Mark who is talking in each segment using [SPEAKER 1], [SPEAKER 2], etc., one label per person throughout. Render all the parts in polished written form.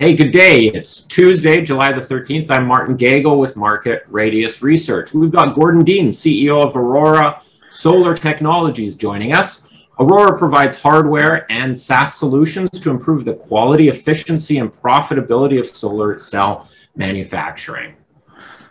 [SPEAKER 1] Hey, good day. It's Tuesday, July the 13th. I'm Martin Gagel with Market Radius Research. We've got Gordon Dean, CEO of Aurora Solar Technologies, joining us. Aurora provides hardware and SaaS solutions to improve the quality, efficiency, and profitability of solar cell manufacturing.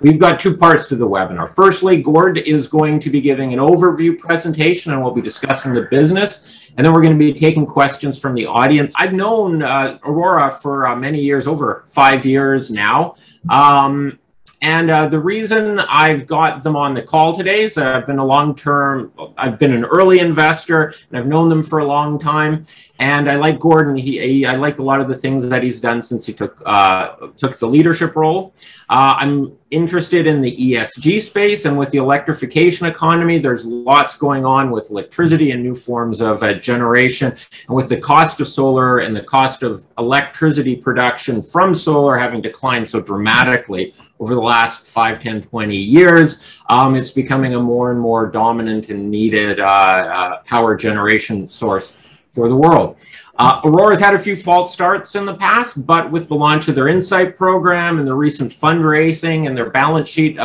[SPEAKER 1] We've got two parts to the webinar. Firstly, Gord is going to be giving an overview presentation and we'll be discussing the business. And then we're going to be taking questions from the audience. I've known Aurora for many years, over 5 years now. The reason I've got them on the call today is I've been I've been an early investor and I've known them for a long time. And I like Gordon. I like a lot of the things that he's done since he took the leadership role. I'm interested in the ESG space, and with the electrification economy, there's lots going on with electricity and new forms of generation. And with the cost of solar and the cost of electricity production from solar having declined so dramatically over the last 5, 10, 20 years, it's becoming a more and more dominant and needed power generation source for the world. Aurora's had a few false starts in the past, but with the launch of their Insight program and the recent fundraising and their balance sheet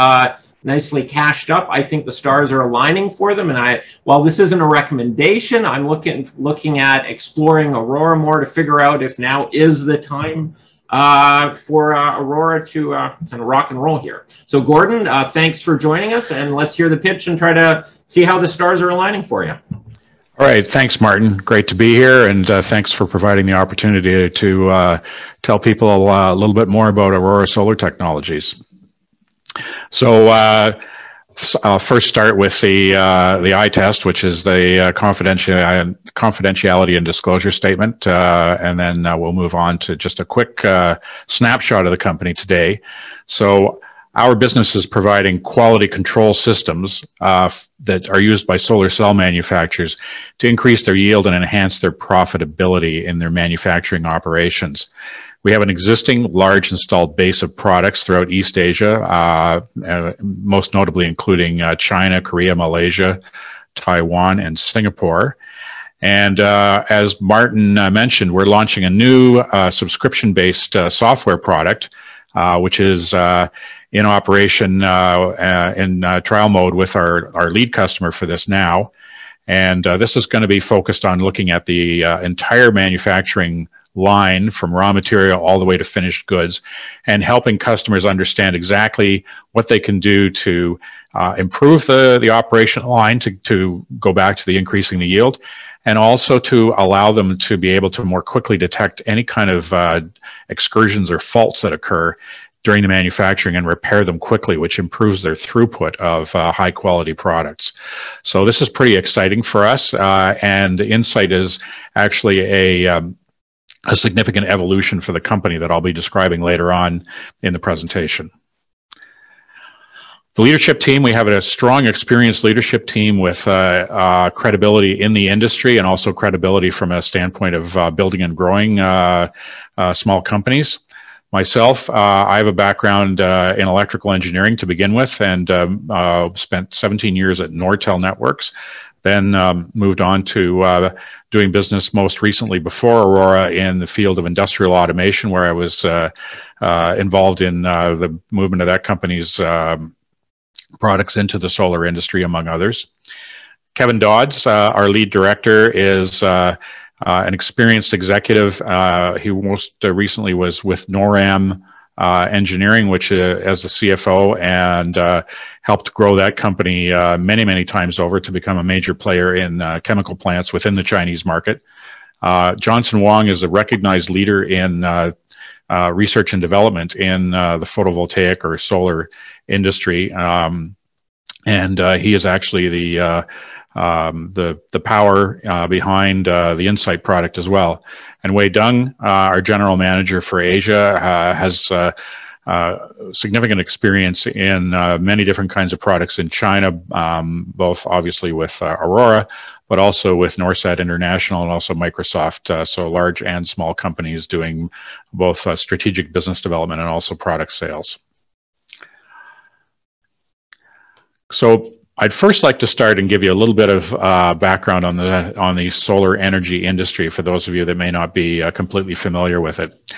[SPEAKER 1] nicely cashed up, I think the stars are aligning for them. And while this isn't a recommendation, I'm looking at exploring Aurora more to figure out if now is the time for Aurora to kind of rock and roll here. So Gordon, thanks for joining us, and let's hear the pitch and try to see how the stars are aligning for you.
[SPEAKER 2] All right, thanks, Martin. Great to be here, and thanks for providing the opportunity to tell people a little bit more about Aurora Solar Technologies. So I'll first start with the eye test, which is the confidentiality and disclosure statement, and then we'll move on to just a quick snapshot of the company today. So our business is providing quality control systems that are used by solar cell manufacturers to increase their yield and enhance their profitability in their manufacturing operations. We have an existing large installed base of products throughout East Asia, most notably including China, Korea, Malaysia, Taiwan, and Singapore. And as Martin mentioned, we're launching a new subscription-based software product, which is in operation in trial mode with our lead customer for this now. And this is going to be focused on looking at the entire manufacturing line from raw material all the way to finished goods, and helping customers understand exactly what they can do to improve the operation line to go back to the increasing the yield, and also to allow them to be able to more quickly detect any kind of excursions or faults that occur during the manufacturing and repair them quickly, which improves their throughput of high quality products. So this is pretty exciting for us, and Insight is actually a significant evolution for the company that I'll be describing later on in the presentation. The leadership team, we have a strong, experienced leadership team with credibility in the industry, and also credibility from a standpoint of building and growing small companies. Myself, I have a background in electrical engineering to begin with, and spent 17 years at Nortel Networks, then moved on to doing business most recently before Aurora in the field of industrial automation, where I was involved in the movement of that company's products into the solar industry, among others. Kevin Dodds, our lead director, is an experienced executive. He most recently was with NORAM Engineering, which as the CFO, and helped grow that company many, many times over to become a major player in chemical plants within the Chinese market. Johnson Wong is a recognized leader in research and development in the photovoltaic or solar industry, and he is actually the power behind the Insight product as well. And Wei Deng, our general manager for Asia, has significant experience in many different kinds of products in China, both obviously with Aurora, but also with Norsat International and also Microsoft, so large and small companies doing both strategic business development and also product sales. So I'd first like to start and give you a little bit of background on the solar energy industry for those of you that may not be completely familiar with it.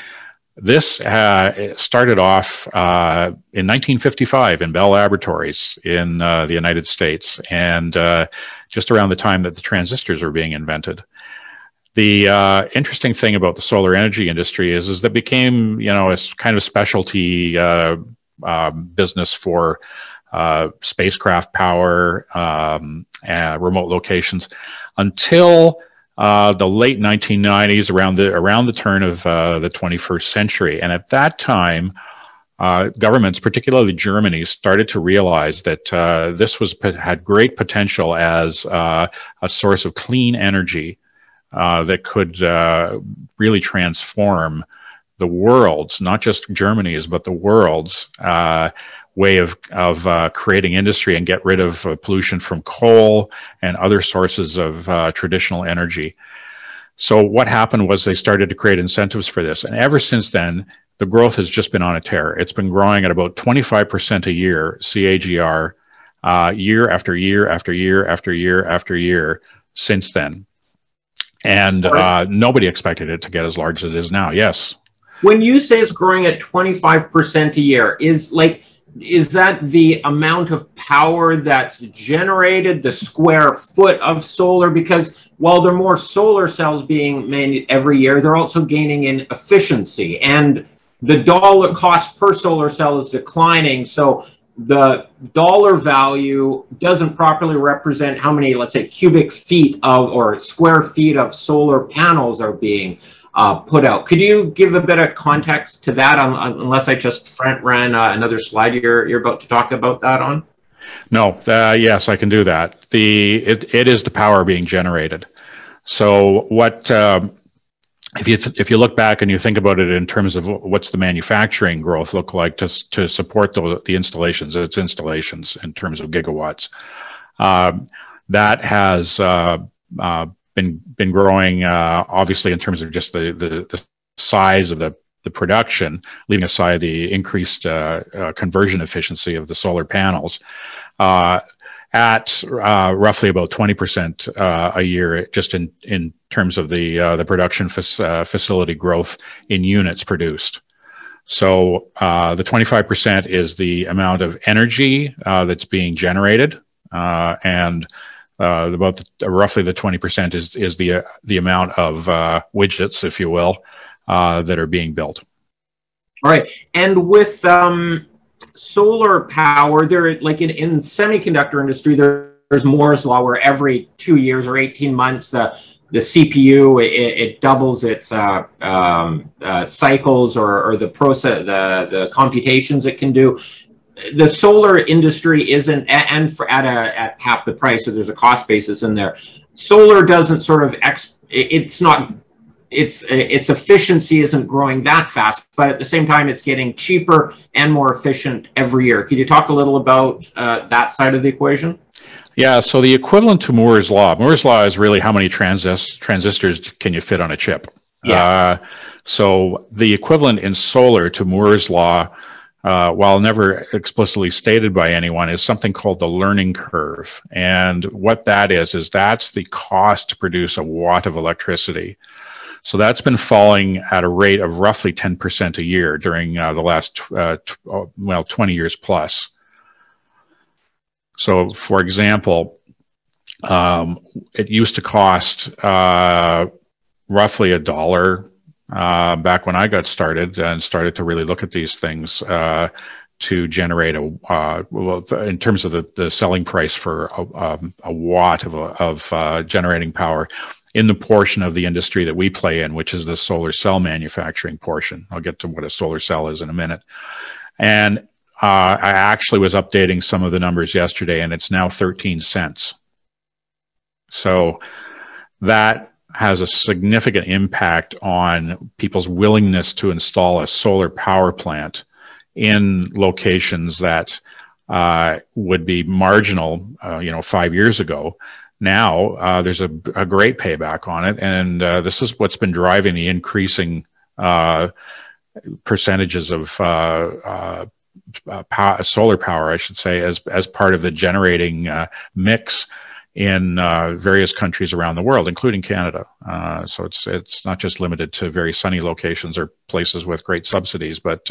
[SPEAKER 2] This it started off in 1955 in Bell Laboratories in the United States, and just around the time that the transistors were being invented. The interesting thing about the solar energy industry is that it became, a kind of specialty business for spacecraft power, remote locations, until the late 1990s, around the turn of the 21st century. And at that time, governments, particularly Germany, started to realize that this had great potential as a source of clean energy that could really transform the world's, not just Germany's, but the world's way of creating industry and get rid of pollution from coal and other sources of traditional energy. So what happened was they started to create incentives for this. And ever since then, the growth has just been on a tear. It's been growing at about 25% a year, CAGR, year after year after year after year after year since then. And nobody expected it to get as large as it is now. Yes.
[SPEAKER 1] When you say it's growing at 25% a year, is that the amount of power that's generated, the square foot of solar? Because while there are more solar cells being made every year, they're also gaining in efficiency, and the dollar cost per solar cell is declining. So the dollar value doesn't properly represent how many, let's say, cubic feet of or square feet of solar panels are being put out. Could you give a bit of context to that, unless I just front ran another slide you're about to talk about that on?
[SPEAKER 2] No, yes, I can do that. It is the power being generated. So what, if you look back and you think about it in terms of what's the manufacturing growth look like to support the installations, its installations in terms of gigawatts, that has been growing, obviously, in terms of just the size of the production, leaving aside the increased conversion efficiency of the solar panels, at roughly about 20% a year, just in terms of the production facility growth in units produced. So the 25% is the amount of energy that's being generated, and roughly the 20% is the amount of widgets, if you will, that are being built.
[SPEAKER 1] All right, and with solar power, there, like in semiconductor industry, there's Moore's law, where every 2 years or 18 months the CPU it doubles its cycles or the process, the computations it can do. The solar industry isn't, and at half the price, so there's a cost basis in there. Solar doesn't sort of its efficiency isn't growing that fast, but at the same time, it's getting cheaper and more efficient every year. Could you talk a little about that side of the equation?
[SPEAKER 2] Yeah, so the equivalent to Moore's law. Moore's law is really how many transistors can you fit on a chip. Yeah. So the equivalent in solar to Moore's law, while never explicitly stated by anyone, is something called the learning curve. And what that is that's the cost to produce a watt of electricity. So that's been falling at a rate of roughly 10% a year during the last 20 years plus. So, for example, it used to cost roughly $1 back when I got started and started to really look at these things to generate in terms of the selling price for a watt of generating power in the portion of the industry that we play in, which is the solar cell manufacturing portion. I'll get to what a solar cell is in a minute. And I actually was updating some of the numbers yesterday, and it's now 13 cents. So that has a significant impact on people's willingness to install a solar power plant in locations that would be marginal, 5 years ago. Now there's a great payback on it, and this is what's been driving the increasing percentages of solar power, I should say, as part of the generating mix in various countries around the world, including Canada. So it's not just limited to very sunny locations or places with great subsidies, but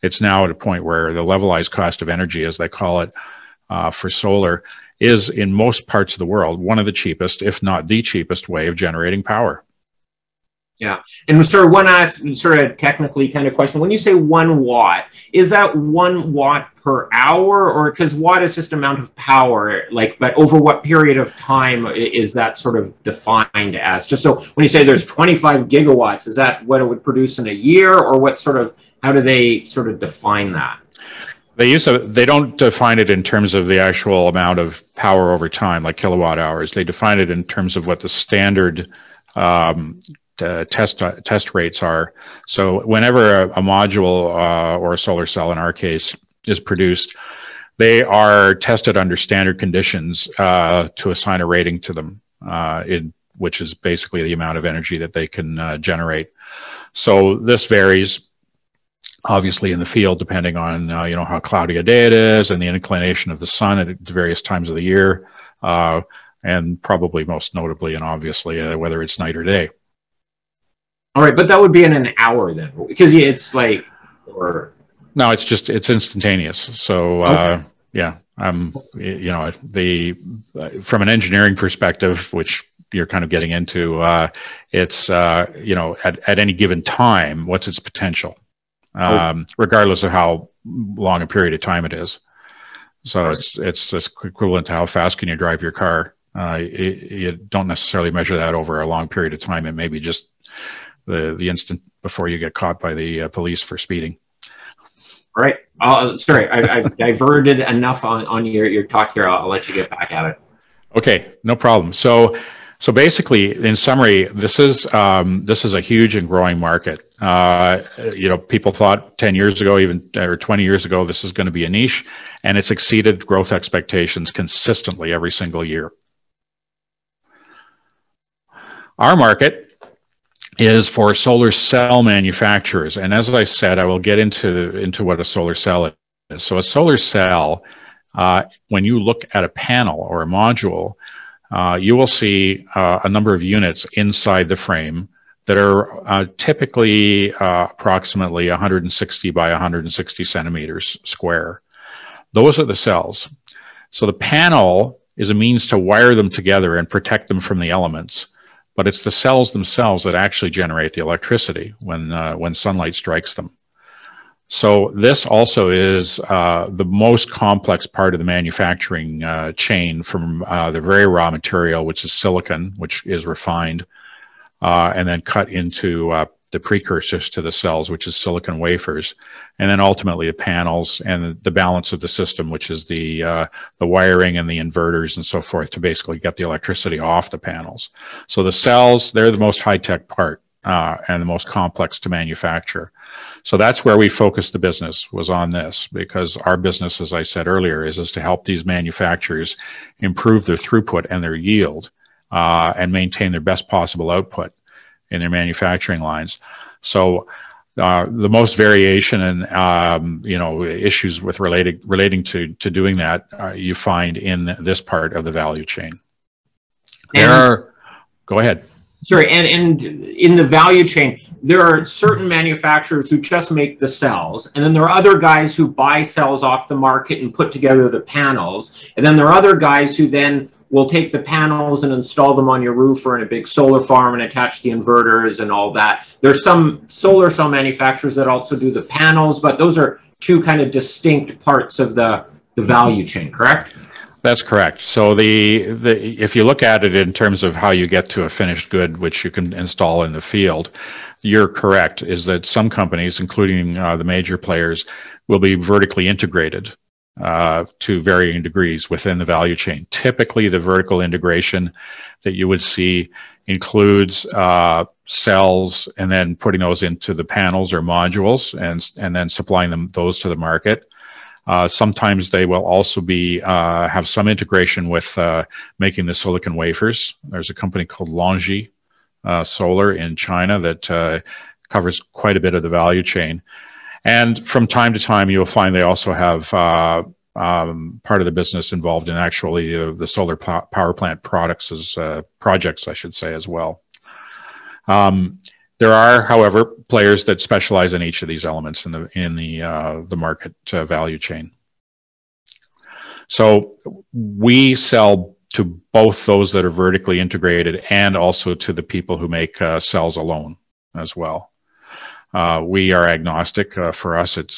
[SPEAKER 2] it's now at a point where the levelized cost of energy, as they call it, for solar is in most parts of the world one of the cheapest, if not the cheapest way of generating power.
[SPEAKER 1] Yeah. And sort of one sort of technically kind of question, when you say 1 watt, is that 1 watt per hour, or because watt is just amount of power, like, but over what period of time is that sort of defined as? Just so when you say there's 25 gigawatts, is that what it would produce in a year, or what sort of, how do they sort of define that?
[SPEAKER 2] They don't define it in terms of the actual amount of power over time, like kilowatt hours. They define it in terms of what the standard test rates are. So whenever a module or a solar cell, in our case, is produced, they are tested under standard conditions to assign a rating to them, which is basically the amount of energy that they can generate. So this varies, obviously, in the field, depending on how cloudy a day it is and the inclination of the sun at various times of the year, and probably most notably and obviously whether it's night or day.
[SPEAKER 1] All right, but that would be in an hour then, because it's like, or
[SPEAKER 2] no, it's instantaneous. So
[SPEAKER 1] okay.
[SPEAKER 2] Yeah, from an engineering perspective, which you're kind of getting into, it's at any given time, what's its potential, regardless of how long a period of time it is. So right. It's equivalent to how fast can you drive your car. You don't necessarily measure that over a long period of time. It may be just the instant before you get caught by the police for speeding.
[SPEAKER 1] All right. Sorry, I've diverted enough on your talk here. I'll let you get back at it.
[SPEAKER 2] Okay, no problem. So basically, in summary, this is a huge and growing market. People thought 10 years ago, or 20 years ago, this is going to be a niche, and it's exceeded growth expectations consistently every single year. Our market is for solar cell manufacturers, and as I said, I will get into what a solar cell is. So a solar cell, when you look at a panel or a module, you will see a number of units inside the frame that are typically approximately 160 by 160 centimeters square. Those are the cells. So the panel is a means to wire them together and protect them from the elements, but it's the cells themselves that actually generate the electricity when sunlight strikes them. So this also is the most complex part of the manufacturing chain, from the very raw material, which is silicon, which is refined, and then cut into the precursors to the cells, which is silicon wafers, and then ultimately the panels and the balance of the system, which is the wiring and the inverters and so forth, to basically get the electricity off the panels. So the cells, they're the most high-tech part and the most complex to manufacture. So that's where we focused the business, was on this, because our business, as I said earlier, is to help these manufacturers improve their throughput and their yield and maintain their best possible output in their manufacturing lines. So the most variation and issues with relating to doing that you find in this part of the value chain. Go ahead.
[SPEAKER 1] Sorry, and in the value chain, there are certain manufacturers who just make the cells, and then there are other guys who buy cells off the market and put together the panels, and then there are other guys who then will take the panels and install them on your roof or in a big solar farm and attach the inverters and all that. There's some solar cell manufacturers that also do the panels, but those are two kind of distinct parts of the value chain, correct?
[SPEAKER 2] That's correct. So if you look at it in terms of how you get to a finished good, which you can install in the field, you're correct, is that some companies, including the major players, will be vertically integrated to varying degrees within the value chain. Typically, the vertical integration that you would see includes cells and then putting those into the panels or modules and then supplying those to the market. Sometimes they will also have some integration with making the silicon wafers. There's a company called Longi Solar in China that covers quite a bit of the value chain. And from time to time, you'll find they also have part of the business involved in actually the solar power plant projects, I should say, as well. There are, however, players that specialize in each of these elements in the market value chain. So we sell to both those that are vertically integrated and also to the people who make cells alone as well. We are agnostic. For us, it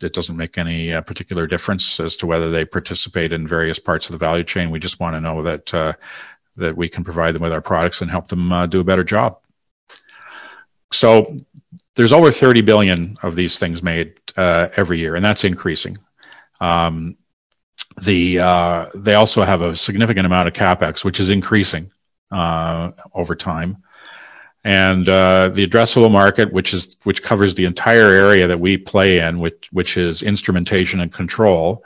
[SPEAKER 2] doesn't make any particular difference as to whether they participate in various parts of the value chain. We just want to know that we can provide them with our products and help them do a better job. So there's over 30 billion of these things made every year, and that's increasing. They also have a significant amount of capex, which is increasing over time. And the addressable market, which covers the entire area that we play in, which is instrumentation and control,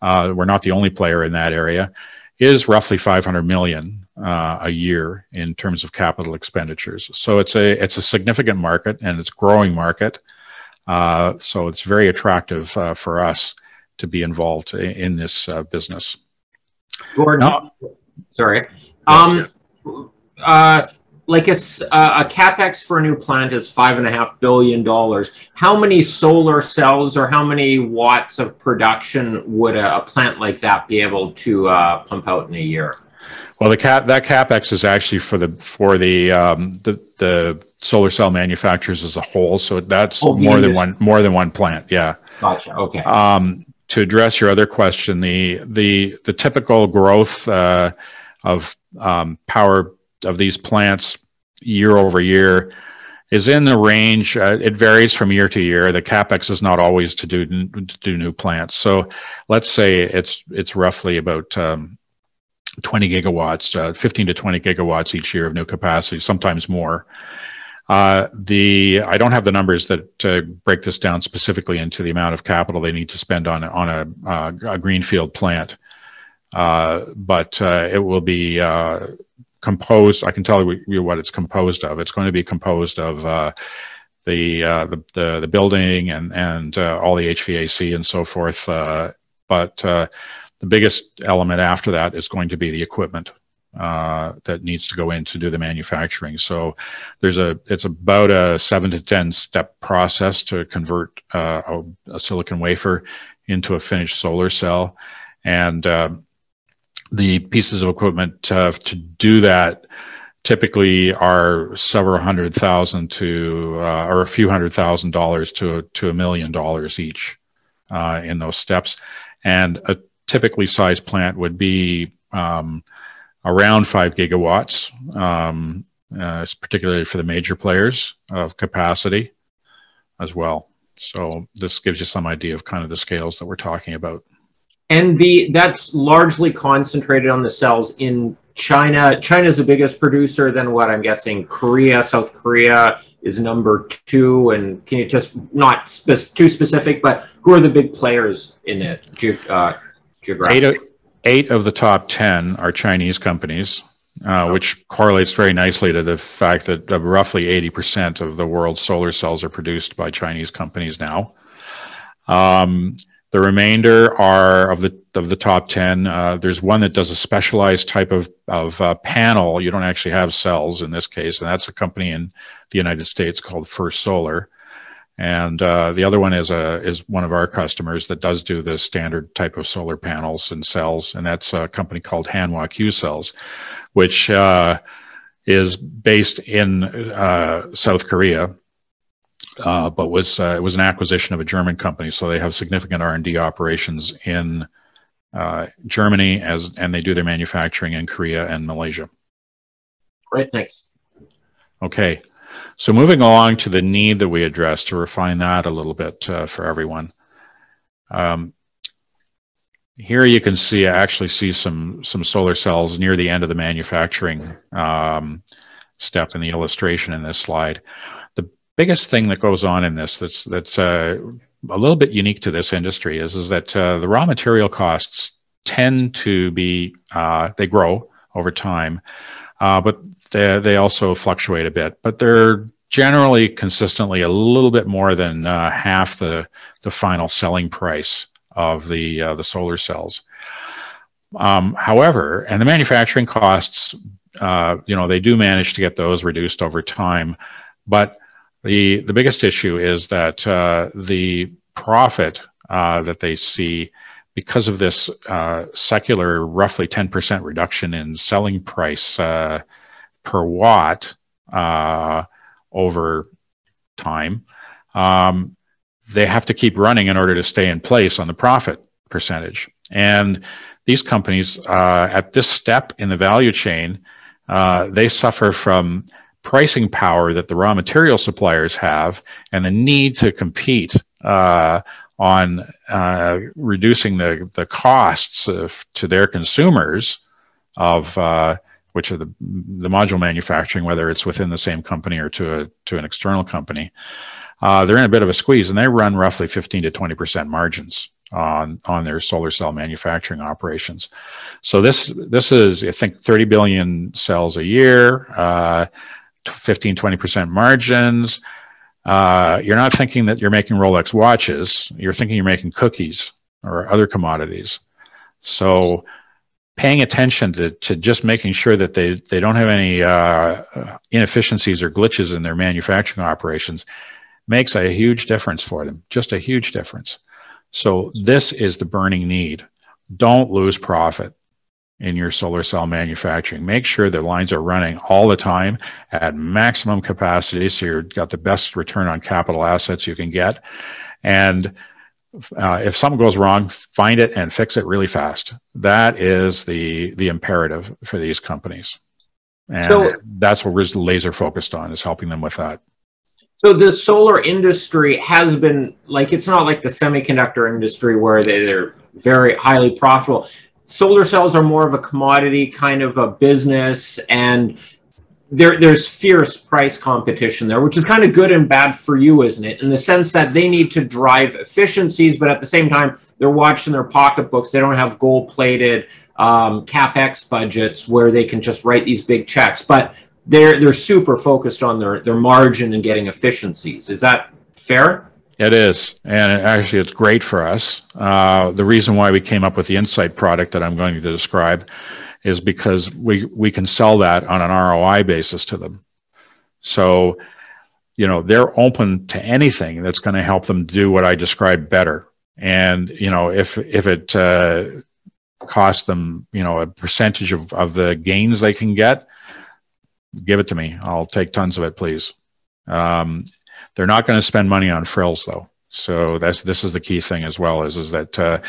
[SPEAKER 2] we're not the only player in that area, is roughly 500 million a year in terms of capital expenditures. So it's a significant market, and it's a growing market. So it's very attractive for us to be involved in this business.
[SPEAKER 1] Gordon, sorry. Like a capex for a new plant is $5.5 billion. How many solar cells or how many watts of production would a plant like that be able to pump out in a year?
[SPEAKER 2] Well, that capex is actually for the solar cell manufacturers as a whole. So that's more than one plant. Yeah.
[SPEAKER 1] Gotcha. Okay.
[SPEAKER 2] To address your other question, the typical growth of power of these plants year over year is in the range. It varies from year to year. The capex is not always to do new plants. So let's say it's roughly about 20 gigawatts, 15 to 20 gigawatts each year of new capacity, sometimes more. I don't have the numbers that break this down specifically into the amount of capital they need to spend on a greenfield plant, but it will be composed. I can tell you what it's composed of. It's going to be composed of the building and all the HVAC and so forth. But the biggest element after that is going to be the equipment that needs to go in to do the manufacturing. So it's about a 7 to 10 step process to convert a silicon wafer into a finished solar cell. And the pieces of equipment to do that typically are several $100,000 or a few $100,000 to $1 million each in those steps. And a typically sized plant would be around 5 gigawatts, particularly for the major players of capacity as well. So this gives you some idea of kind of the scales that we're talking about.
[SPEAKER 1] And that's largely concentrated on the cells in China. China's the biggest producer. Then what, I'm guessing Korea, South Korea is number 2. And can you just, not too specific, but who are the big players in it geographically?
[SPEAKER 2] 8 of the top 10 are Chinese companies, which correlates very nicely to the fact that roughly 80% of the world's solar cells are produced by Chinese companies now. The remainder are of the top 10. There's one that does a specialized type of panel. You don't actually have cells in this case, and that's a company in the United States called First Solar. And the other one is one of our customers that does do the standard type of solar panels and cells, and that's a company called Hanwha Q Cells, which is based in South Korea, but it was an acquisition of a German company, so they have significant R&D operations in Germany, and they do their manufacturing in Korea and Malaysia.
[SPEAKER 1] Great, thanks.
[SPEAKER 2] Okay. So moving along to the need that we address, to refine that a little bit for everyone. Here you can actually see some solar cells near the end of the manufacturing step in the illustration in this slide. The biggest thing that goes on in this that's a little bit unique to this industry is that the raw material costs tend to be, they grow over time, but they also fluctuate a bit, but they're generally consistently a little bit more than half the final selling price of the solar cells. However, and the manufacturing costs, they do manage to get those reduced over time, but the biggest issue is that the profit that they see because of this secular roughly 10% reduction in selling price per watt over time, they have to keep running in order to stay in place on the profit percentage. And these companies at this step in the value chain, they suffer from pricing power that the raw material suppliers have and the need to compete on reducing the costs to their consumers of which are the module manufacturing, whether it's within the same company or to an external company. They're in a bit of a squeeze, and they run roughly 15 to 20% margins on their solar cell manufacturing operations. So this is, I think, 30 billion cells a year, 15, 20% margins. You're not thinking that you're making Rolex watches. You're thinking you're making cookies or other commodities. So paying attention to just making sure that they don't have any inefficiencies or glitches in their manufacturing operations makes a huge difference for them, just a huge difference. So this is the burning need. Don't lose profit in your solar cell manufacturing. Make sure the lines are running all the time at maximum capacity so you've got the best return on capital assets you can get. And if something goes wrong, find it and fix it really fast. That is the imperative for these companies. And so, that's what we're laser focused on, is helping them with that.
[SPEAKER 1] So the solar industry has been, like, it's not like the semiconductor industry where they're very highly profitable. Solar cells are more of a commodity kind of a business, and there's fierce price competition there, which is kind of good and bad for you, isn't it? In the sense that they need to drive efficiencies, but at the same time, they're watching their pocketbooks. They don't have gold-plated CapEx budgets where they can just write these big checks. But they're super focused on their margin and getting efficiencies. Is that fair?
[SPEAKER 2] It is, and actually it's great for us. The reason why we came up with the Insight product that I'm going to describe is because we can sell that on an ROI basis to them. So, they're open to anything that's going to help them do what I described better. And, if it costs them, a percentage of the gains they can get, give it to me. I'll take tons of it, please. They're not going to spend money on frills, though. So this is the key thing as well, is that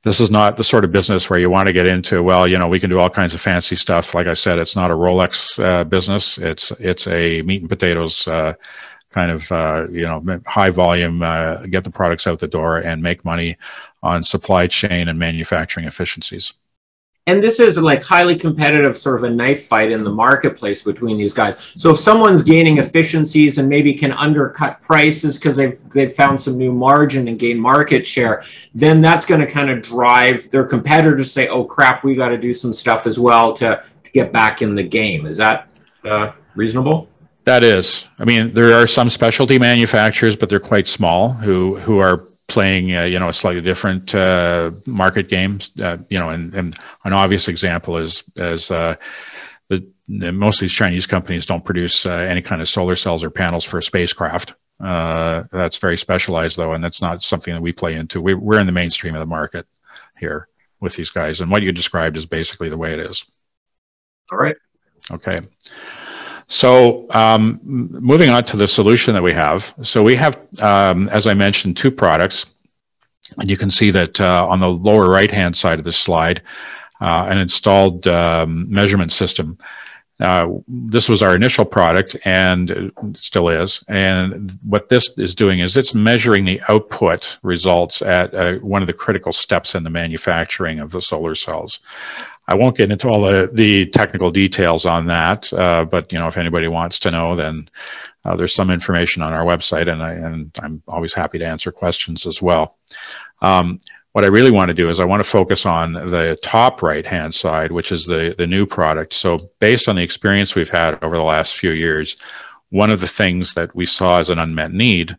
[SPEAKER 2] this is not the sort of business where you want to get into, well, we can do all kinds of fancy stuff. Like I said, it's not a Rolex business. It's a meat and potatoes kind of, high volume, get the products out the door and make money on supply chain and manufacturing efficiencies.
[SPEAKER 1] And this is like highly competitive, sort of a knife fight in the marketplace between these guys. So if someone's gaining efficiencies and maybe can undercut prices because they've found some new margin and gain market share, then that's going to kind of drive their competitors to say, oh crap, we got to do some stuff as well to get back in the game. Is that reasonable?
[SPEAKER 2] That is. I mean, there are some specialty manufacturers, but they're quite small who are playing, a slightly different market game. And an obvious example is most of these Chinese companies don't produce any kind of solar cells or panels for a spacecraft. That's very specialized, though, and that's not something that we play into. We're in the mainstream of the market here with these guys, and what you described is basically the way it is.
[SPEAKER 1] All right.
[SPEAKER 2] Okay. So moving on to the solution that we have. So we have, as I mentioned, two products. And you can see that on the lower right-hand side of this slide, an installed measurement system. This was our initial product, and it still is. And what this is doing is it's measuring the output results at one of the critical steps in the manufacturing of the solar cells. I won't get into all the technical details on that, but if anybody wants to know, then there's some information on our website, and I'm always happy to answer questions as well. What I really want to do is I want to focus on the top right-hand side, which is the new product. So based on the experience we've had over the last few years, one of the things that we saw as an unmet need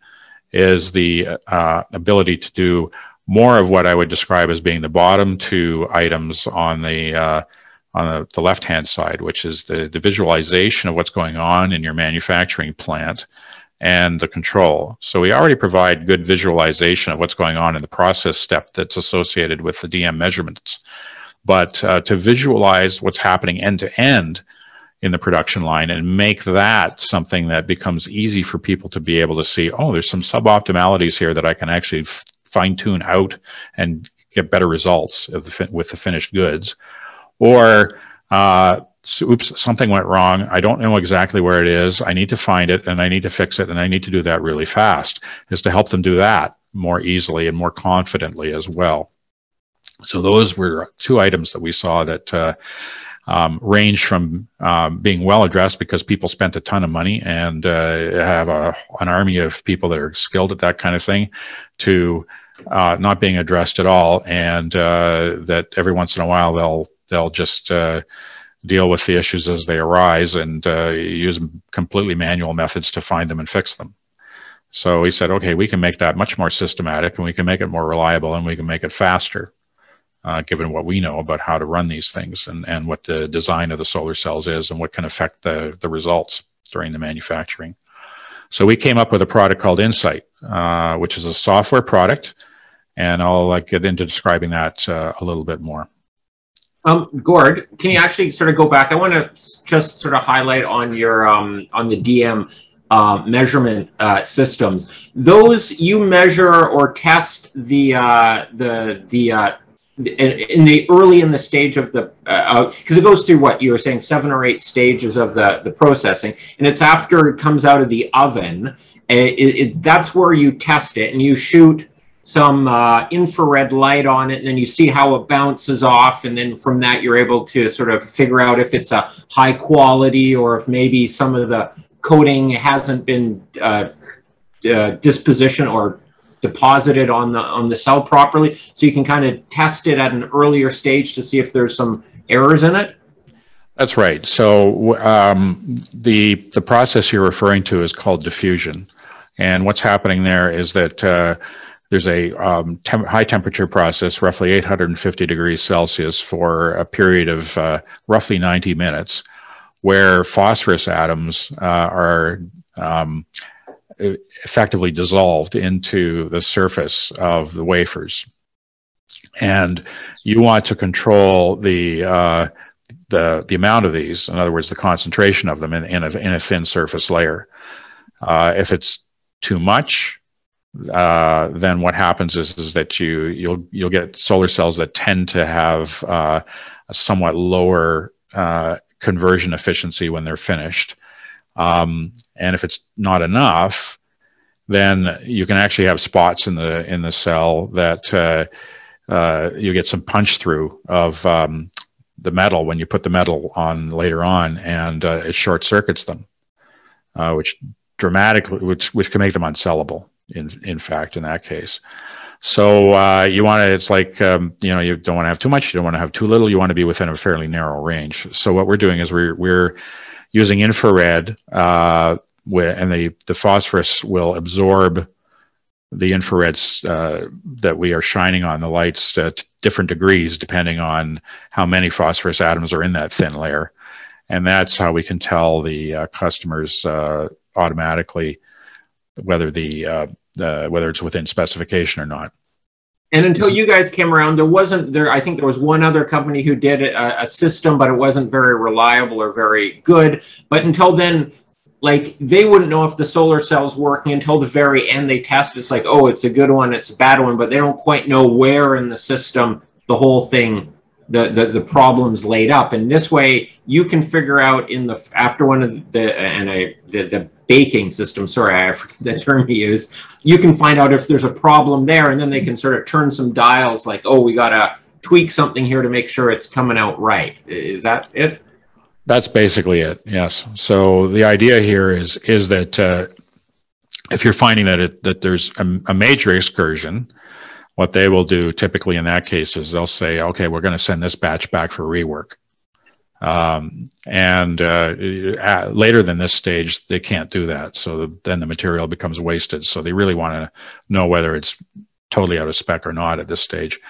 [SPEAKER 2] is the ability to do more of what I would describe as being the bottom two items on the left-hand side, which is the visualization of what's going on in your manufacturing plant and the control. So we already provide good visualization of what's going on in the process step that's associated with the DM measurements. But to visualize what's happening end to end in the production line and make that something that becomes easy for people to be able to see, oh, there's some suboptimalities here that I can actually fine tune out and get better results with the finished goods. Or, oops, something went wrong. I don't know exactly where it is. I need to find it and I need to fix it, and I need to do that really fast, is to help them do that more easily and more confidently as well. So those were two items that we saw that range from being well addressed because people spent a ton of money and have an army of people that are skilled at that kind of thing, to not being addressed at all, and that every once in a while they'll just deal with the issues as they arise and use completely manual methods to find them and fix them. So we said, okay, we can make that much more systematic, and we can make it more reliable, and we can make it faster. Given what we know about how to run these things and what the design of the solar cells is and what can affect the results during the manufacturing. So we came up with a product called Insight, which is a software product, and I'll get into describing that a little bit more.
[SPEAKER 1] Gord, can you actually sort of go back? I want to just sort of highlight on your on the DM measurement systems. Those you measure or test in the early in the stage of the because it goes through what you were saying, 7 or 8 stages of the processing, and it's after it comes out of the oven. That's where you test it, and you shoot some infrared light on it, and then you see how it bounces off, and then from that you're able to sort of figure out if it's a high quality or if maybe some of the coating hasn't been disposition or deposited on the cell properly, so you can kind of test it at an earlier stage to see if there's some errors in it.
[SPEAKER 2] That's right. So the process you're referring to is called diffusion, and what's happening there is that there's a high temperature process, roughly 850 degrees Celsius, for a period of roughly 90 minutes, where phosphorus atoms are effectively dissolved into the surface of the wafers, and you want to control the amount of these. In other words, the concentration of them in a thin surface layer. If it's too much, then what happens is that you'll get solar cells that tend to have a somewhat lower conversion efficiency when they're finished. And if it's not enough, then you can actually have spots in the cell that you get some punch through of the metal when you put the metal on later on, and it short circuits them, which can make them unsellable. In fact, in that case. So you want to, it's like, you don't want to have too much, you don't want to have too little, you want to be within a fairly narrow range. So what we're doing is we're using infrared, and the phosphorus will absorb the infrareds that we are shining on the lights to different degrees, depending on how many phosphorus atoms are in that thin layer. And that's how we can tell the customers automatically whether it's within specification or not.
[SPEAKER 1] And until you guys came around, I think there was one other company who did a system, but it wasn't very reliable or very good. But until then, like, they wouldn't know if the solar cell's working until the very end. They test, it's like, oh, it's a good one, it's a bad one, but they don't quite know where in the system the whole thing, the problem's laid up. And this way you can figure out after one of the baking system, sorry, I forget the term he used, you can find out if there's a problem there, and then they can sort of turn some dials like, oh, we got to tweak something here to make sure it's coming out right. Is that it?
[SPEAKER 2] That's basically it, yes. So the idea here is that if you're finding that there's a major excursion, what they will do typically in that case is they'll say, okay, we're going to send this batch back for rework. Later than this stage, they can't do that. So then the material becomes wasted. So they really want to know whether it's totally out of spec or not at this stage.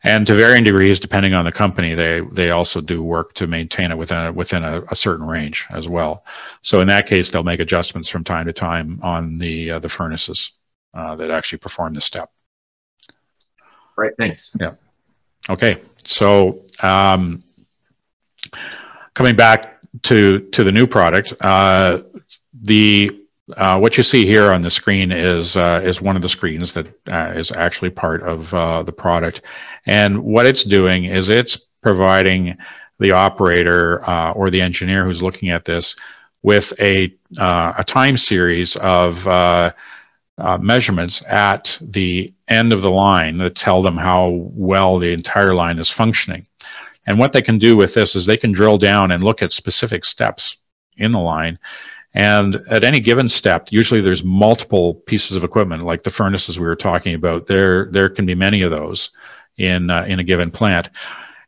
[SPEAKER 2] And to varying degrees, depending on the company, they also do work to maintain it within a certain range as well. So in that case, they'll make adjustments from time to time on the furnaces that actually perform the step.
[SPEAKER 1] Right. Thanks.
[SPEAKER 2] Yeah. Okay. So coming back to the new product, what you see here on the screen is one of the screens that is actually part of the product, and what it's doing is it's providing the operator or the engineer who's looking at this with a time series of measurements at the end of the line that tell them how well the entire line is functioning. And what they can do with this is they can drill down and look at specific steps in the line. And at any given step, usually there's multiple pieces of equipment, like the furnaces we were talking about. There can be many of those in a given plant.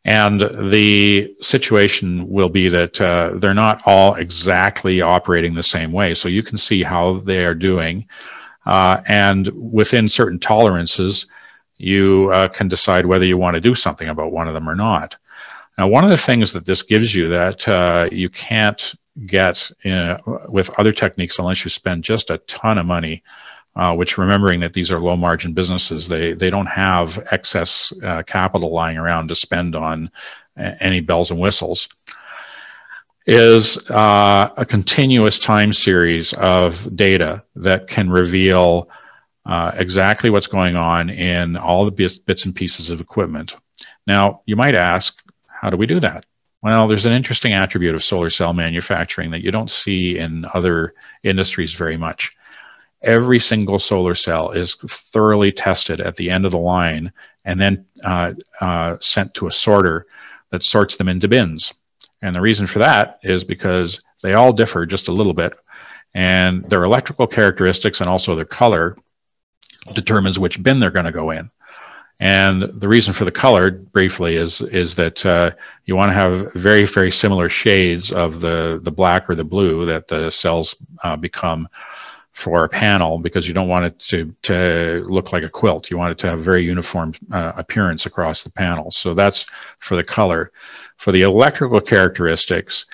[SPEAKER 2] And the situation will be that they're not all exactly operating the same way. So you can see how they are doing. And within certain tolerances, you can decide whether you want to do something about one of them or not. Now, one of the things that this gives you that you can't get with other techniques unless you spend just a ton of money, which, remembering that these are low margin businesses, they don't have excess capital lying around to spend on any bells and whistles, is a continuous time series of data that can reveal exactly what's going on in all the bits and pieces of equipment. Now, you might ask, how do we do that? Well, there's an interesting attribute of solar cell manufacturing that you don't see in other industries very much. Every single solar cell is thoroughly tested at the end of the line and then sent to a sorter that sorts them into bins. And the reason for that is because they all differ just a little bit, and their electrical characteristics and also their color determines which bin they're going to go in. And the reason for the color, briefly, is that you want to have very, very similar shades of the black or the blue that the cells become for a panel, because you don't want it to look like a quilt. You want it to have a very uniform appearance across the panel. So that's for the color. For the electrical characteristics,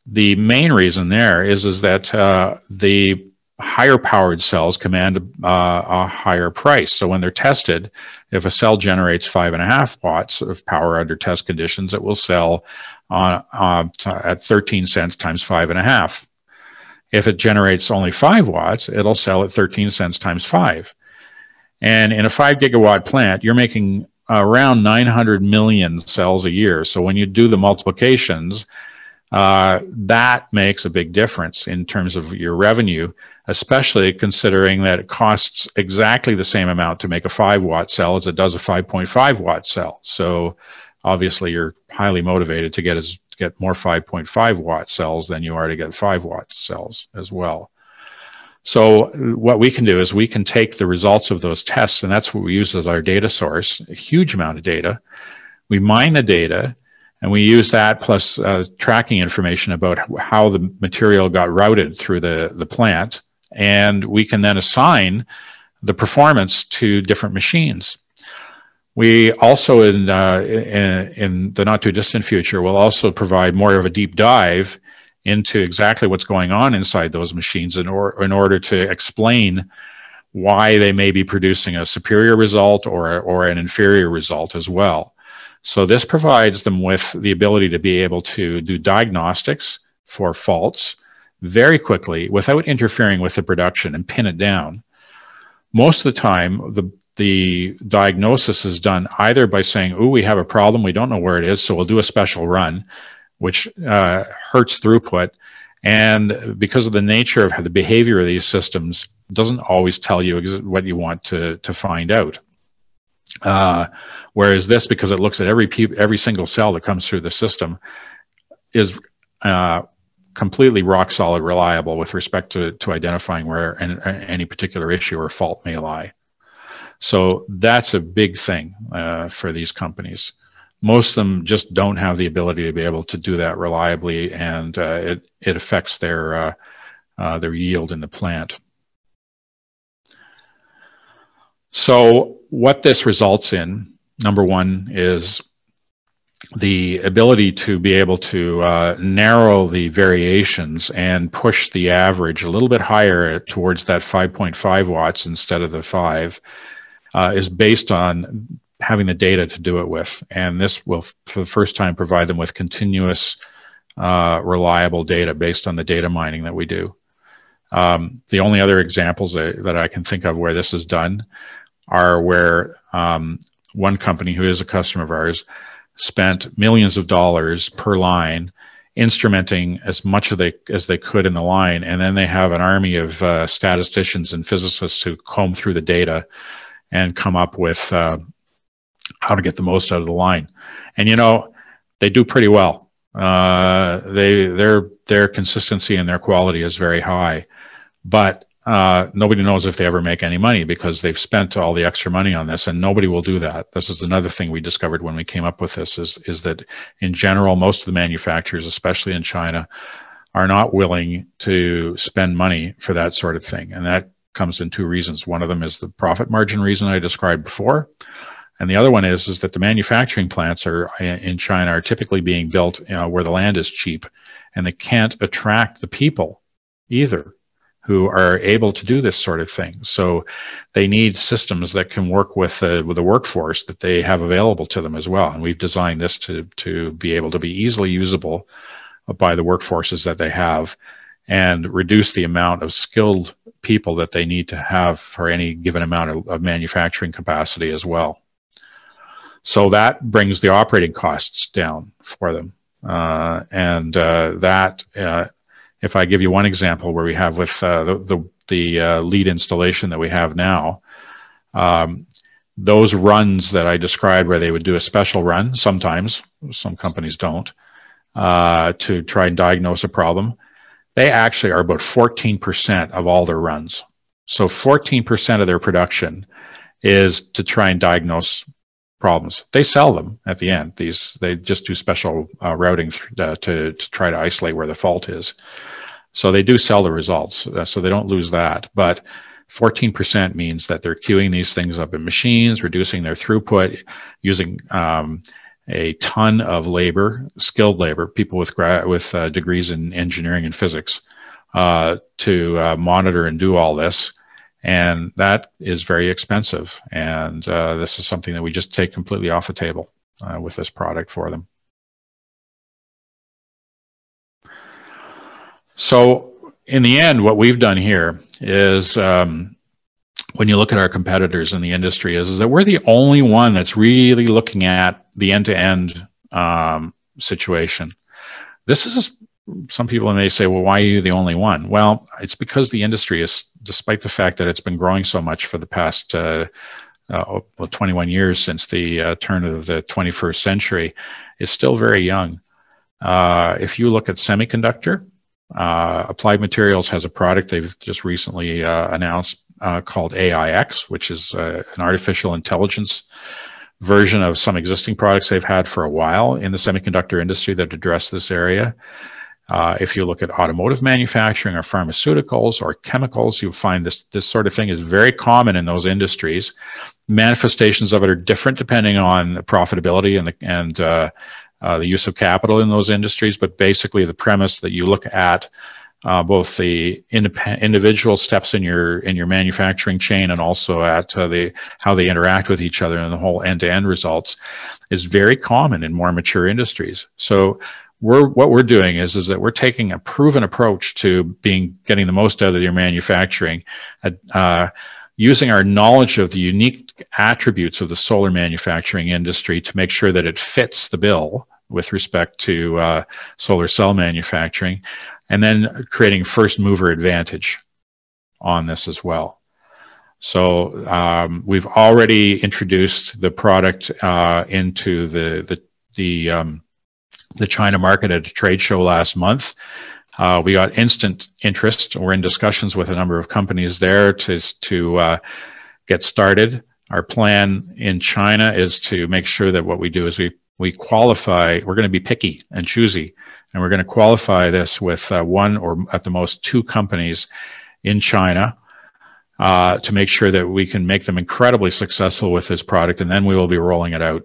[SPEAKER 2] the main reason there is that the higher powered cells command a higher price. So when they're tested, if a cell generates 5.5 watts of power under test conditions, it will sell at 13 cents times 5.5. If it generates only 5 watts, it'll sell at 13 cents times 5. And in a 5 gigawatt plant, you're making around 900 million cells a year. So when you do the multiplications, that makes a big difference in terms of your revenue, especially considering that it costs exactly the same amount to make a 5-watt cell as it does a 5.5 watt cell. So obviously you're highly motivated to get more 5.5 watt cells than you are to get 5-watt cells as well. So what we can do is we can take the results of those tests, and that's what we use as our data source, a huge amount of data. We mine the data, and we use that plus tracking information about how the material got routed through the plant, and we can then assign the performance to different machines. We also, in the not too distant future, will also provide more of a deep dive into exactly what's going on inside those machines in order to explain why they may be producing a superior result or an inferior result as well. So this provides them with the ability to be able to do diagnostics for faults very quickly without interfering with the production and pin it down. Most of the time, the diagnosis is done either by saying, "Ooh, we have a problem, we don't know where it is, so we'll do a special run," which hurts throughput. And because of the nature of the behavior of these systems, it doesn't always tell you what you want to find out. Whereas this, because it looks at every single cell that comes through the system, is completely rock solid reliable with respect to identifying where any particular issue or fault may lie. So that's a big thing for these companies. Most of them just don't have the ability to be able to do that reliably, and it affects their yield in the plant. So what this results in, number one, is the ability to be able to narrow the variations and push the average a little bit higher towards that 5.5 watts instead of the 5 is based on having the data to do it with. And this will, for the first time, provide them with continuous, reliable data based on the data mining that we do. The only other examples that I can think of where this is done are where one company who is a customer of ours spent millions of dollars per line instrumenting as much as they could in the line, and then they have an army of statisticians and physicists who comb through the data and come up with how to get the most out of the line. And you know, they do pretty well. Their consistency and their quality is very high, but nobody knows if they ever make any money because they've spent all the extra money on this, and nobody will do that. This is another thing we discovered when we came up with this, is that in general, most of the manufacturers, especially in China, are not willing to spend money for that sort of thing. And that comes in two reasons. One of them is the profit margin reason I described before. And the other one is that the manufacturing plants in China are typically being built where the land is cheap, and they can't attract the people either who are able to do this sort of thing. So they need systems that can work with the workforce that they have available to them as well. And we've designed this to be able to be easily usable by the workforces that they have and reduce the amount of skilled people that they need to have for any given amount of manufacturing capacity as well. So that brings the operating costs down for them. If I give you one example where we have with the lead installation that we have now, those runs that I described where they would do a special run, sometimes, some companies don't, to try and diagnose a problem, they actually are about 14% of all their runs. So 14% of their production is to try and diagnose problems. They sell them at the end. They just do special routing to try to isolate where the fault is. So they do sell the results, so they don't lose that. But 14% means that they're queuing these things up in machines, reducing their throughput, using a ton of labor, skilled labor, people with degrees in engineering and physics, to monitor and do all this. And that is very expensive. And this is something that we just take completely off the table with this product for them. So in the end, what we've done here is, when you look at our competitors in the industry, is that we're the only one that's really looking at the end-to-end situation. This is, some people may say, well, why are you the only one? Well, it's because the industry is, despite the fact that it's been growing so much for the past 21 years since the turn of the 21st century, is still very young. If you look at semiconductor, Applied Materials has a product they've just recently announced called AIX, which is an artificial intelligence version of some existing products they've had for a while in the semiconductor industry that address this area. If you look at automotive manufacturing or pharmaceuticals or chemicals, you'll find this sort of thing is very common in those industries. Manifestations of it are different depending on the profitability and the use of capital in those industries, but basically the premise that you look at both the individual steps in your manufacturing chain and also at how they interact with each other and the whole end-to-end results is very common in more mature industries. So what we're doing is that we're taking a proven approach to getting the most out of your manufacturing, using our knowledge of the unique attributes of the solar manufacturing industry to make sure that it fits the bill with respect to solar cell manufacturing, and then creating first mover advantage on this as well. So we've already introduced the product into the China market at a trade show last month. We got instant interest. We're in discussions with a number of companies there to get started. Our plan in China is to make sure that what we do is we qualify. We're going to be picky and choosy, and we're going to qualify this with one or at the most two companies in China to make sure that we can make them incredibly successful with this product, and then we will be rolling it out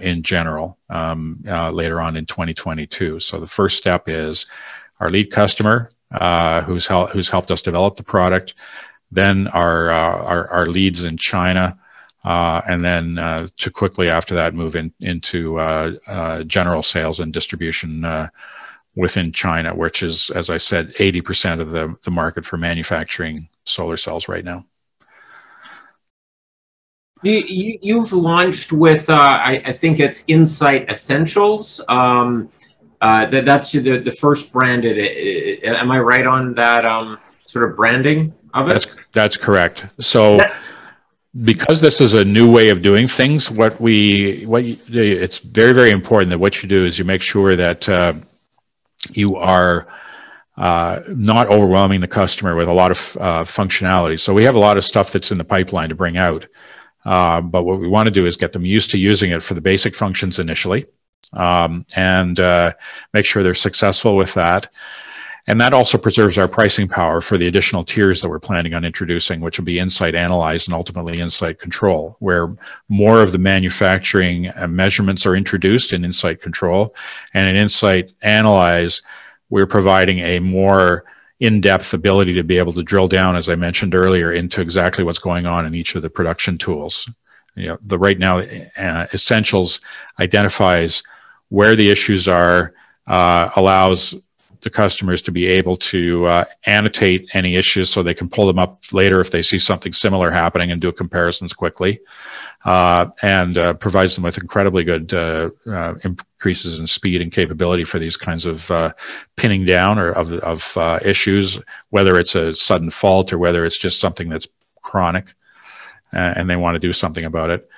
[SPEAKER 2] in general later on in 2022. So the first step is our lead customer who's helped us develop the product, then our leads in China, and then to quickly after that move into general sales and distribution within China, which is, as I said, 80% of the market for manufacturing solar cells right now.
[SPEAKER 1] You've launched with, I think it's Insight Essentials. That's the first branded. Am I right on that sort of branding of it?
[SPEAKER 2] That's correct. So because this is a new way of doing things, it's very, very important that what you do is you make sure that you are not overwhelming the customer with a lot of functionality. So we have a lot of stuff that's in the pipeline to bring out. But what we want to do is get them used to using it for the basic functions initially, and make sure they're successful with that. And that also preserves our pricing power for the additional tiers that we're planning on introducing, which will be Insight Analyze and ultimately Insight Control, where more of the manufacturing measurements are introduced in Insight Control. And in Insight Analyze, we're providing a more in-depth ability to be able to drill down, as I mentioned earlier, into exactly what's going on in each of the production tools. Right now, Essentials identifies where the issues are, allows the customers to be able to annotate any issues so they can pull them up later if they see something similar happening and do comparisons quickly, and provides them with incredibly good increases in speed and capability for these kinds of pinning down or of issues, whether it's a sudden fault or whether it's just something that's chronic and they want to do something about it.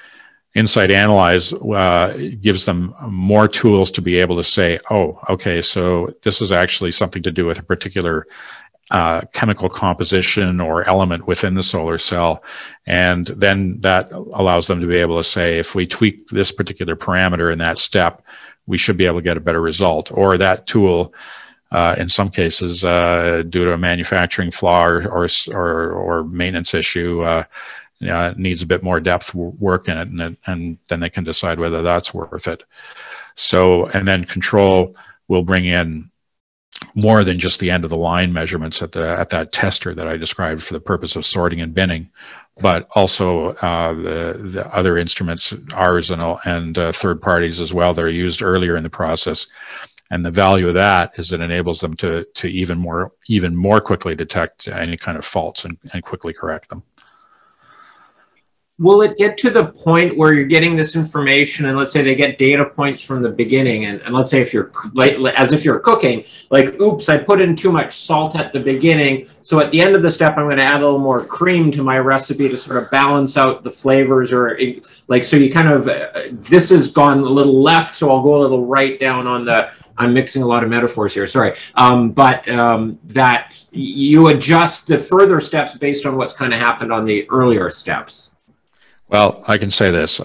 [SPEAKER 2] Insight Analyze gives them more tools to be able to say, oh, okay, so this is actually something to do with a particular chemical composition or element within the solar cell. And then that allows them to be able to say, if we tweak this particular parameter in that step, we should be able to get a better result. Or that tool, in some cases, due to a manufacturing flaw or maintenance issue, needs a bit more depth work in it, and then they can decide whether that's worth it. So, and then Control will bring in more than just the end of the line measurements at that tester that I described for the purpose of sorting and binning, but also the other instruments, ours and third parties as well, that are used earlier in the process. And the value of that is it enables them to even more quickly detect any kind of faults and quickly correct them.
[SPEAKER 1] Will it get to the point where you're getting this information, and let's say they get data points from the beginning, and let's say if you're as if you're cooking, like, oops, I put in too much salt at the beginning, so at the end of the step I'm going to add a little more cream to my recipe to sort of balance out the flavors, or like, so you kind of this has gone a little left, so I'll go a little right down on the, I'm mixing a lot of metaphors here, sorry, that you adjust the further steps based on what's kind of happened on the earlier steps.
[SPEAKER 2] Well, I can say this.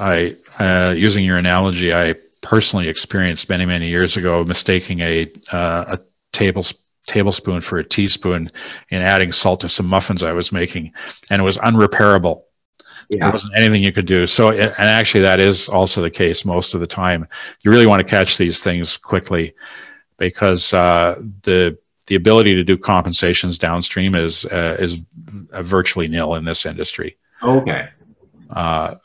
[SPEAKER 2] Using your analogy, I personally experienced many, many years ago mistaking a tablespoon for a teaspoon in adding salt to some muffins I was making, and it was unrepairable. Yeah. There wasn't anything you could do. So, and actually that is also the case most of the time. You really want to catch these things quickly, because the ability to do compensations downstream is virtually nil in this industry.
[SPEAKER 1] Okay. But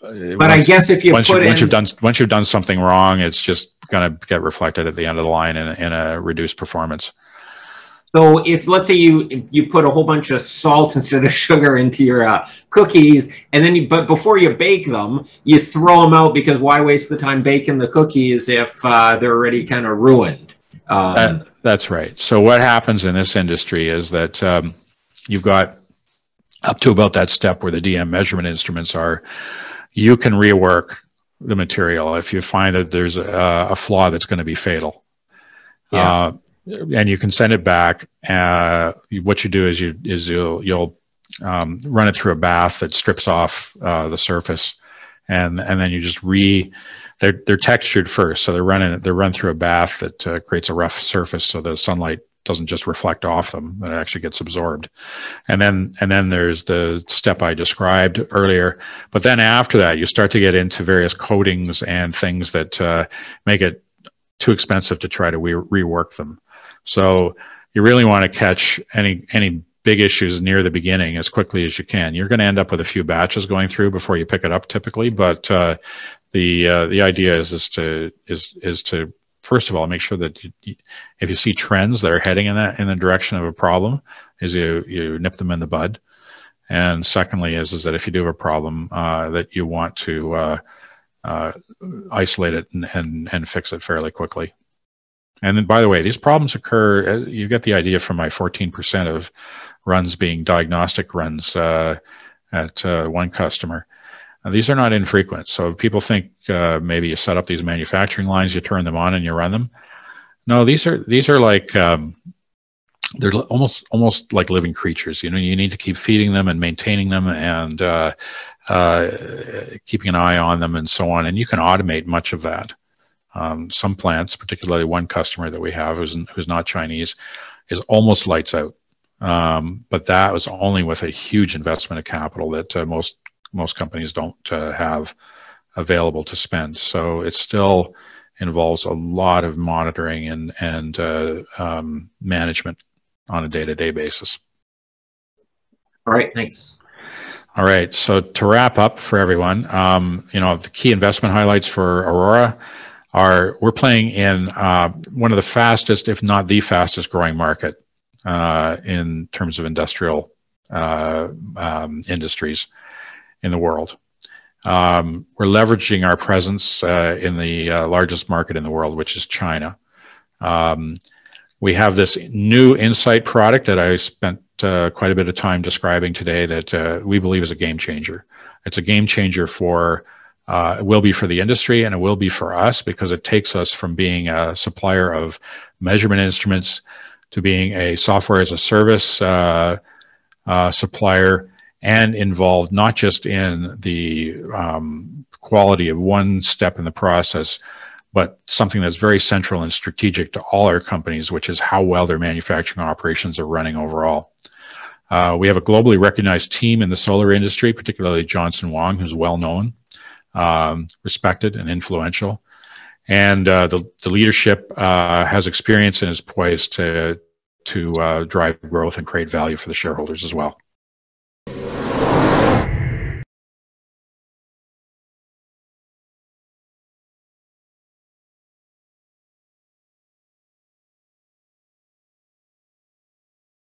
[SPEAKER 1] I guess if you once
[SPEAKER 2] you've done something wrong, it's just going to get reflected at the end of the line in a reduced performance.
[SPEAKER 1] So if, let's say you put a whole bunch of salt instead of sugar into your cookies, and then but before you bake them, you throw them out, because why waste the time baking the cookies if they're already kind of ruined?
[SPEAKER 2] That's right. So what happens in this industry is that you've got up to about that step where the DM measurement instruments are, you can rework the material if you find that there's a flaw that's going to be fatal. Yeah. And you can send it back. What you do is you'll run it through a bath that strips off the surface, and then you just they're textured first, so they're run through a bath that creates a rough surface, so the sunlight doesn't just reflect off them, that it actually gets absorbed. And then there's the step I described earlier. But then after that, you start to get into various coatings and things that make it too expensive to try to rework them. So you really want to catch any big issues near the beginning as quickly as you can. You're going to end up with a few batches going through before you pick it up typically, but the idea is to first of all make sure that if you see trends that are heading in the direction of a problem, is you nip them in the bud. And secondly is that if you do have a problem, that you want to isolate it and fix it fairly quickly. And then, by the way, these problems occur, you get the idea from my 14% of runs being diagnostic runs at one customer. These are not infrequent. So people think maybe you set up these manufacturing lines, you turn them on and you run them. No, these are like, they're almost like living creatures. You know, you need to keep feeding them and maintaining them and keeping an eye on them and so on. And you can automate much of that. Some plants, particularly one customer that we have who's not Chinese, is almost lights out. But that was only with a huge investment of capital that most companies don't have available to spend. So it still involves a lot of monitoring and management on a day-to-day basis.
[SPEAKER 1] All right, thanks.
[SPEAKER 2] All right, so to wrap up for everyone, the key investment highlights for Aurora are we're playing in one of the fastest, if not the fastest growing market in terms of industrial industries in the world. We're leveraging our presence in the largest market in the world, which is China. We have this new Insight product that I spent quite a bit of time describing today that we believe is a game changer. It's a game changer for, it will be for the industry and it will be for us because it takes us from being a supplier of measurement instruments to being a software as a service supplier and involved not just in the quality of one step in the process, but something that's very central and strategic to all our companies, which is how well their manufacturing operations are running overall. We have a globally recognized team in the solar industry, particularly Johnson Wong, who's well known, respected and influential. And the leadership has experience and is poised to drive growth and create value for the shareholders as well.